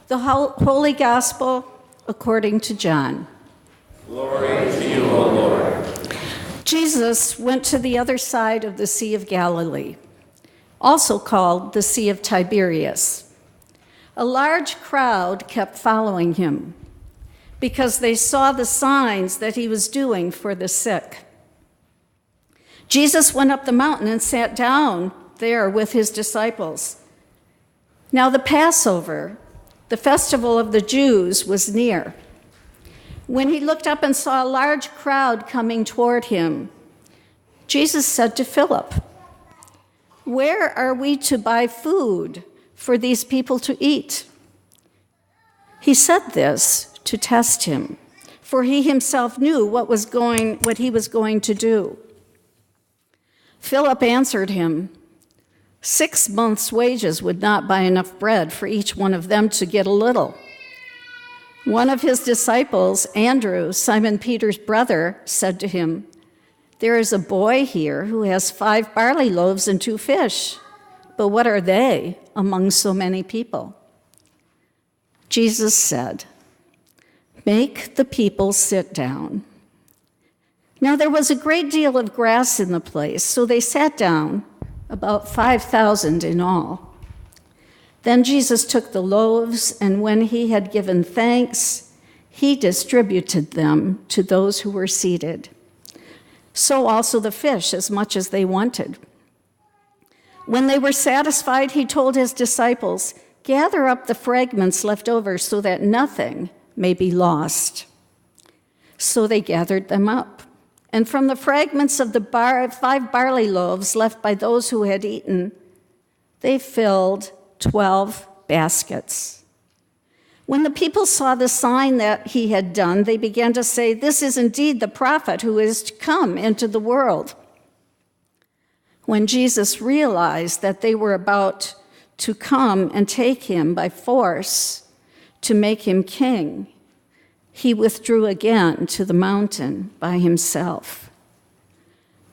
The Holy Gospel according to John. Glory to you, O Lord. Jesus went to the other side of the Sea of Galilee, also called the Sea of Tiberias. A large crowd kept following him because they saw the signs that he was doing for the sick. Jesus went up the mountain and sat down there with his disciples. Now the Passover, the festival of the Jews, was near. When he looked up and saw a large crowd coming toward him, Jesus said to Philip, "Where are we to buy food for these people to eat?" He said this to test him, for he himself knew what he was going to do. Philip answered him, 6 months' wages would not buy enough bread for each one of them to get a little. One of his disciples, Andrew, Simon Peter's brother, said to him, "There is a boy here who has 5 barley loaves and 2 fish, but what are they among so many people?" Jesus said, "Make the people sit down." Now there was a great deal of grass in the place, so they sat down, about 5,000 in all. Then Jesus took the loaves, and when he had given thanks, he distributed them to those who were seated. So also the fish, as much as they wanted. When they were satisfied, he told his disciples, "Gather up the fragments left over so that nothing may be lost." So they gathered them up. And from the fragments of the 5 barley loaves left by those who had eaten, they filled 12 baskets. When the people saw the sign that he had done, they began to say, "This is indeed the prophet who is to come into the world." When Jesus realized that they were about to come and take him by force to make him king, he withdrew again to the mountain by himself.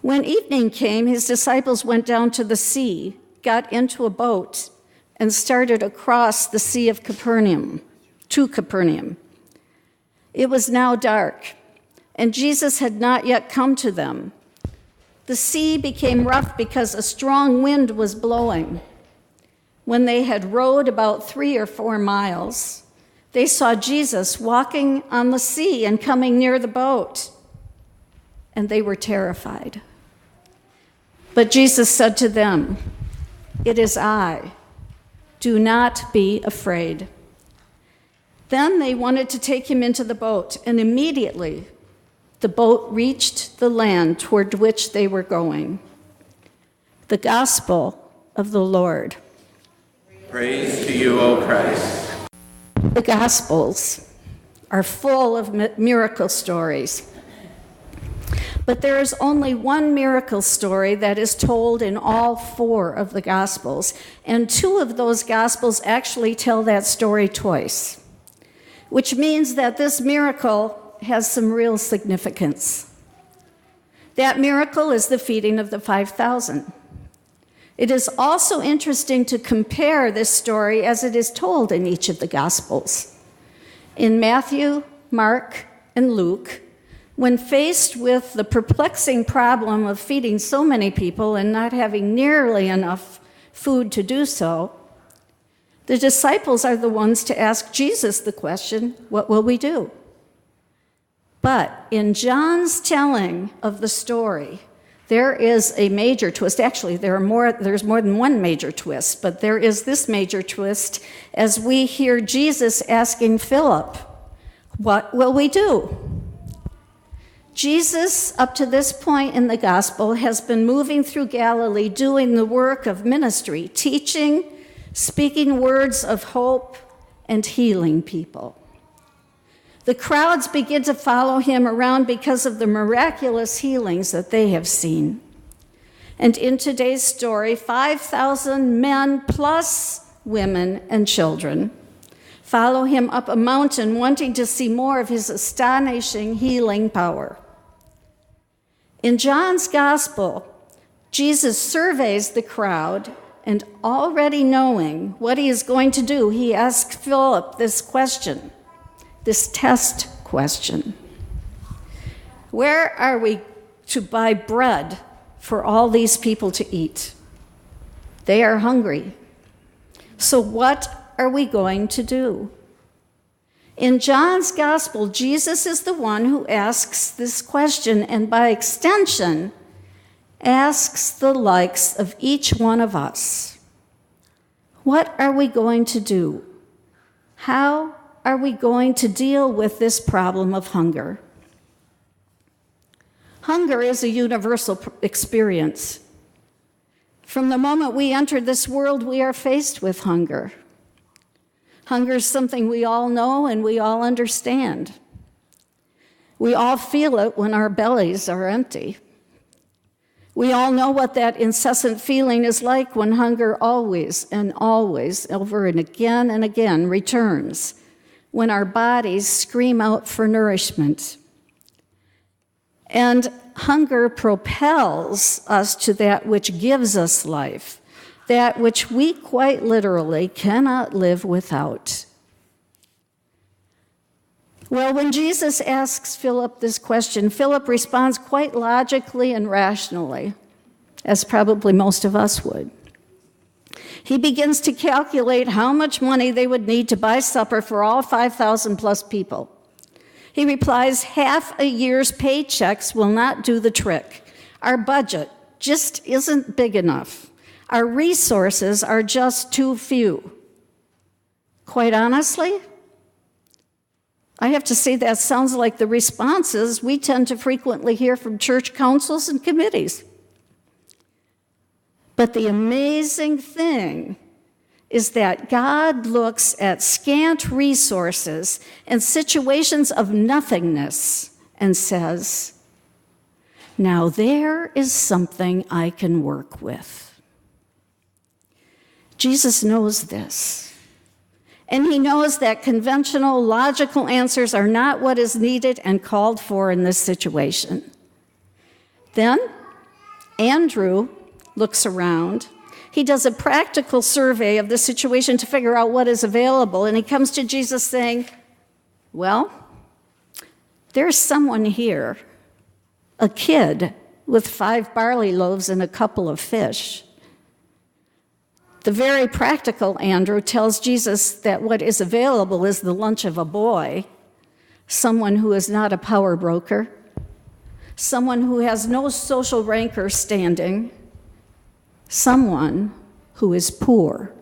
When evening came, his disciples went down to the sea, got into a boat, and started across the Sea of Capernaum, to Capernaum. It was now dark, and Jesus had not yet come to them. The sea became rough because a strong wind was blowing. When they had rowed about 3 or 4 miles, they saw Jesus walking on the sea and coming near the boat, and they were terrified. But Jesus said to them, "It is I. Do not be afraid." Then they wanted to take him into the boat, and immediately the boat reached the land toward which they were going. The Gospel of the Lord. Praise to you, O Christ. The Gospels are full of miracle stories. But there is only one miracle story that is told in all 4 of the Gospels, and 2 of those Gospels actually tell that story twice, which means that this miracle has some real significance. That miracle is the feeding of the 5,000. It is also interesting to compare this story as it is told in each of the Gospels. In Matthew, Mark, and Luke, when faced with the perplexing problem of feeding so many people and not having nearly enough food to do so, the disciples are the ones to ask Jesus the question, "What will we do?" But in John's telling of the story, there is a major twist. Actually, there's more than one major twist, but there is this major twist as we hear Jesus asking Philip, "What will we do?" Jesus, up to this point in the gospel, has been moving through Galilee doing the work of ministry, teaching, speaking words of hope, and healing people. The crowds begin to follow him around because of the miraculous healings that they have seen. And in today's story, 5,000 men plus women and children follow him up a mountain wanting to see more of his astonishing healing power. In John's gospel, Jesus surveys the crowd, and already knowing what he is going to do, he asks Philip this question, this test question. Where are we to buy bread for all these people to eat? They are hungry. So what are we going to do? In John's gospel, Jesus is the one who asks this question, and by extension, asks the likes of each one of us. What are we going to do? How are we going to deal with this problem of hunger? Hunger is a universal experience. From the moment we enter this world, we are faced with hunger. Hunger is something we all know and we all understand. We all feel it when our bellies are empty. We all know what that incessant feeling is like when hunger always and always, over and again, returns, when our bodies scream out for nourishment. And hunger propels us to that which gives us life, that which we quite literally cannot live without. Well, when Jesus asks Philip this question, Philip responds quite logically and rationally, as probably most of us would. He begins to calculate how much money they would need to buy supper for all 5,000 plus people. He replies, half a year's paychecks will not do the trick. Our budget just isn't big enough. Our resources are just too few. Quite honestly, I have to say that sounds like the responses we tend to frequently hear from church councils and committees. But the amazing thing is that God looks at scant resources and situations of nothingness and says, now there is something I can work with. Jesus knows this. And he knows that conventional, logical answers are not what is needed and called for in this situation. Then Andrew looks around. He does a practical survey of the situation to figure out what is available, and he comes to Jesus saying, well, there's someone here, a kid, with 5 barley loaves and a couple of fish. The very practical Andrew tells Jesus that what is available is the lunch of a boy, someone who is not a power broker, someone who has no social rank or standing, someone who is poor.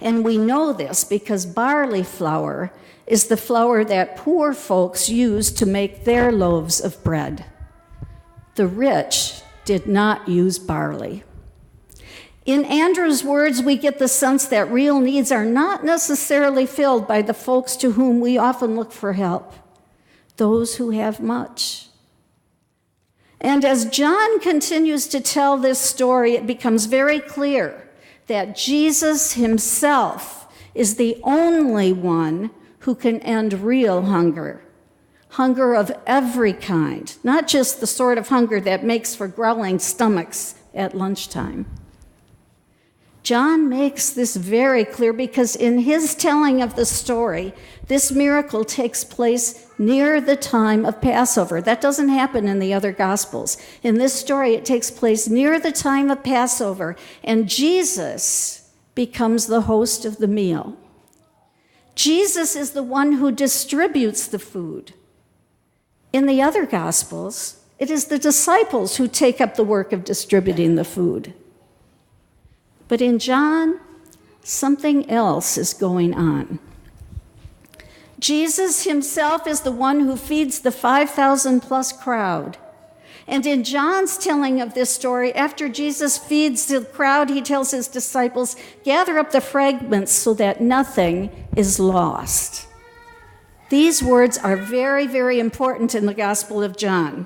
And we know this because barley flour is the flour that poor folks use to make their loaves of bread. The rich did not use barley. In Andrew's words, we get the sense that real needs are not necessarily filled by the folks to whom we often look for help, those who have much. And as John continues to tell this story, it becomes very clear that Jesus himself is the only one who can end real hunger, hunger of every kind, not just the sort of hunger that makes for growling stomachs at lunchtime. John makes this very clear because in his telling of the story, this miracle takes place near the time of Passover. That doesn't happen in the other Gospels. In this story, it takes place near the time of Passover, and Jesus becomes the host of the meal. Jesus is the one who distributes the food. In the other Gospels, it is the disciples who take up the work of distributing the food. But in John, something else is going on. Jesus himself is the one who feeds the 5,000 plus crowd. And in John's telling of this story, after Jesus feeds the crowd, he tells his disciples, gather up the fragments so that nothing is lost. These words are very, very important in the Gospel of John.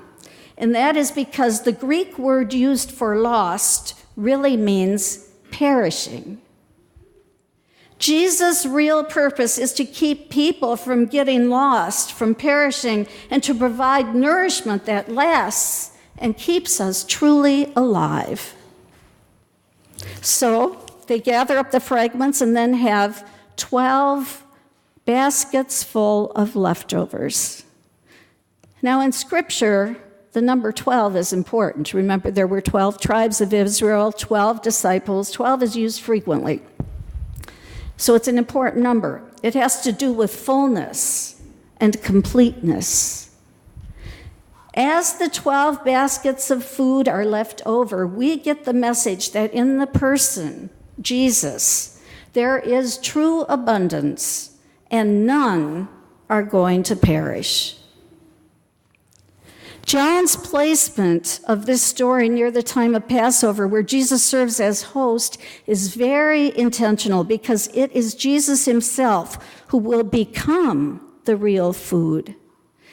And that is because the Greek word used for lost really means perishing. Jesus' real purpose is to keep people from getting lost, from perishing, and to provide nourishment that lasts and keeps us truly alive. So they gather up the fragments and then have 12 baskets full of leftovers. Now in Scripture, the number 12 is important. Remember, there were 12 tribes of Israel, 12 disciples. 12 is used frequently. So it's an important number. It has to do with fullness and completeness. As the 12 baskets of food are left over, we get the message that in the person, Jesus, there is true abundance, and none are going to perish. John's placement of this story near the time of Passover, where Jesus serves as host, is very intentional because it is Jesus himself who will become the real food.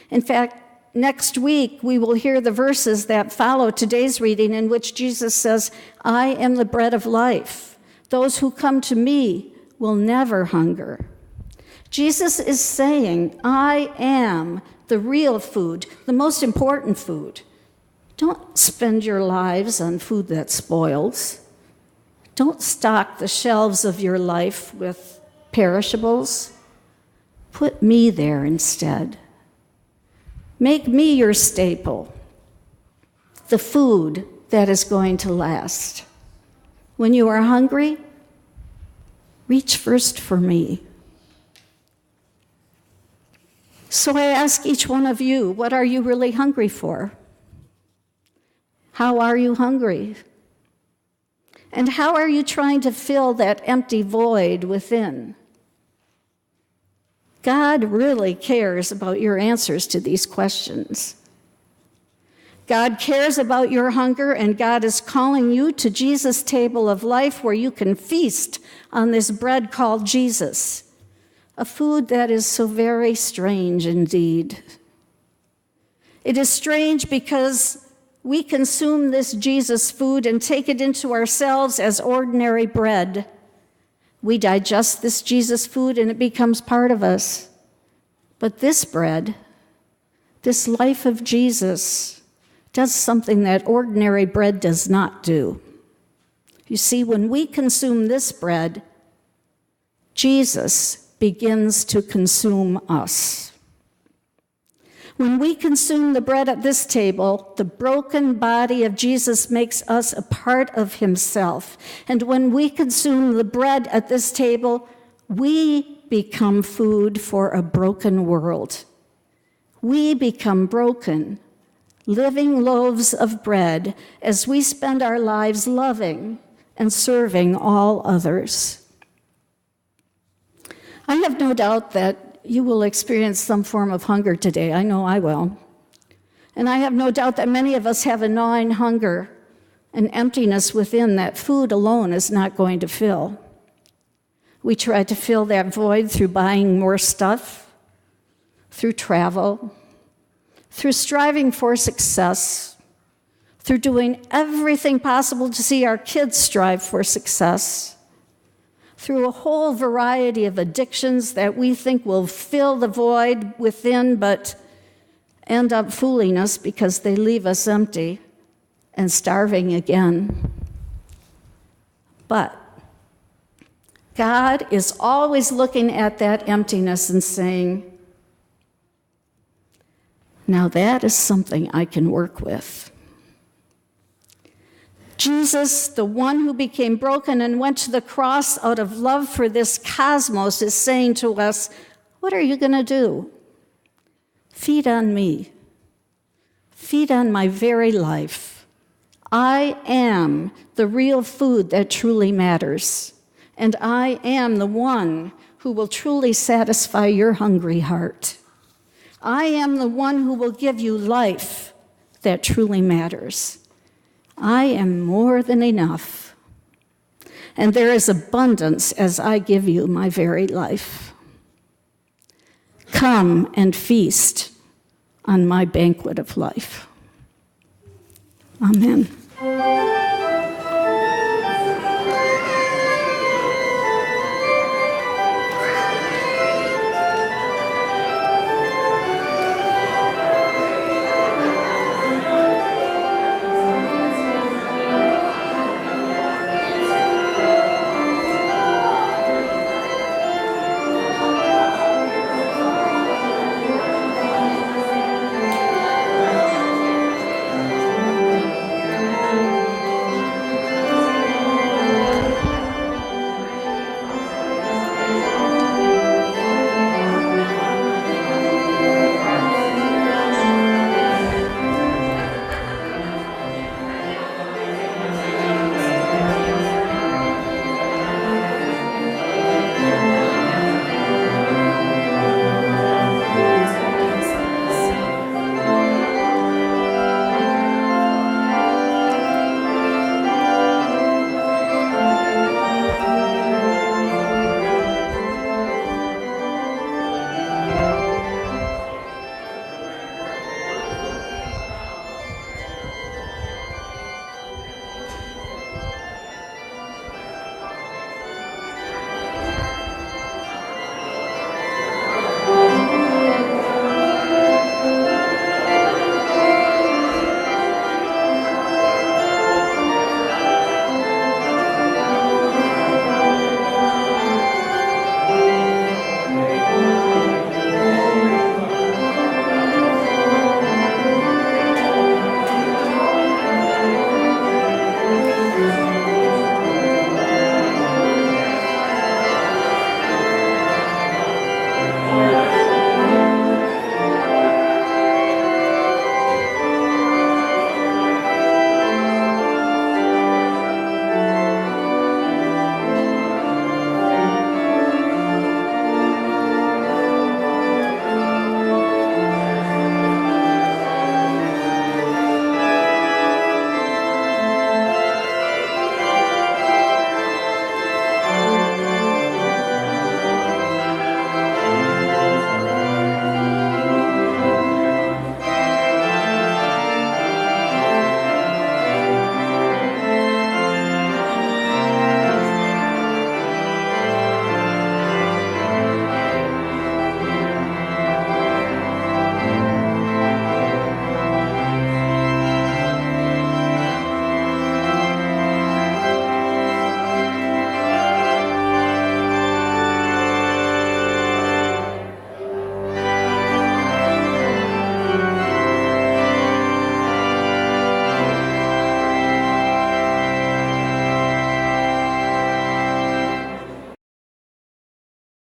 In fact, next week we will hear the verses that follow today's reading in which Jesus says, I am the bread of life. Those who come to me will never hunger. Jesus is saying, I am the real food, the most important food. Don't spend your lives on food that spoils. Don't stock the shelves of your life with perishables. Put me there instead. Make me your staple, the food that is going to last. When you are hungry, reach first for me. So I ask each one of you, what are you really hungry for? How are you hungry? And how are you trying to fill that empty void within? God really cares about your answers to these questions. God cares about your hunger, and God is calling you to Jesus' table of life where you can feast on this bread called Jesus. A food that is so very strange indeed. It is strange because we consume this Jesus food and take it into ourselves as ordinary bread. We digest this Jesus food and it becomes part of us. But this bread, this life of Jesus, does something that ordinary bread does not do. You see, when we consume this bread, Jesus begins to consume us. When we consume the bread at this table, the broken body of Jesus makes us a part of himself. And when we consume the bread at this table, we become food for a broken world. We become broken, living loaves of bread as we spend our lives loving and serving all others. I have no doubt that you will experience some form of hunger today. I know I will. And I have no doubt that many of us have a gnawing hunger, an emptiness within that food alone is not going to fill. We try to fill that void through buying more stuff, through travel, through striving for success, through doing everything possible to see our kids strive for success, through a whole variety of addictions that we think will fill the void within, but end up fooling us because they leave us empty and starving again. But God is always looking at that emptiness and saying, now that is something I can work with. Jesus, the one who became broken and went to the cross out of love for this cosmos, is saying to us, what are you going to do? Feed on me. Feed on my very life. I am the real food that truly matters, and I am the one who will truly satisfy your hungry heart. I am the one who will give you life that truly matters. I am more than enough, and there is abundance as I give you my very life. Come and feast on my banquet of life. Amen.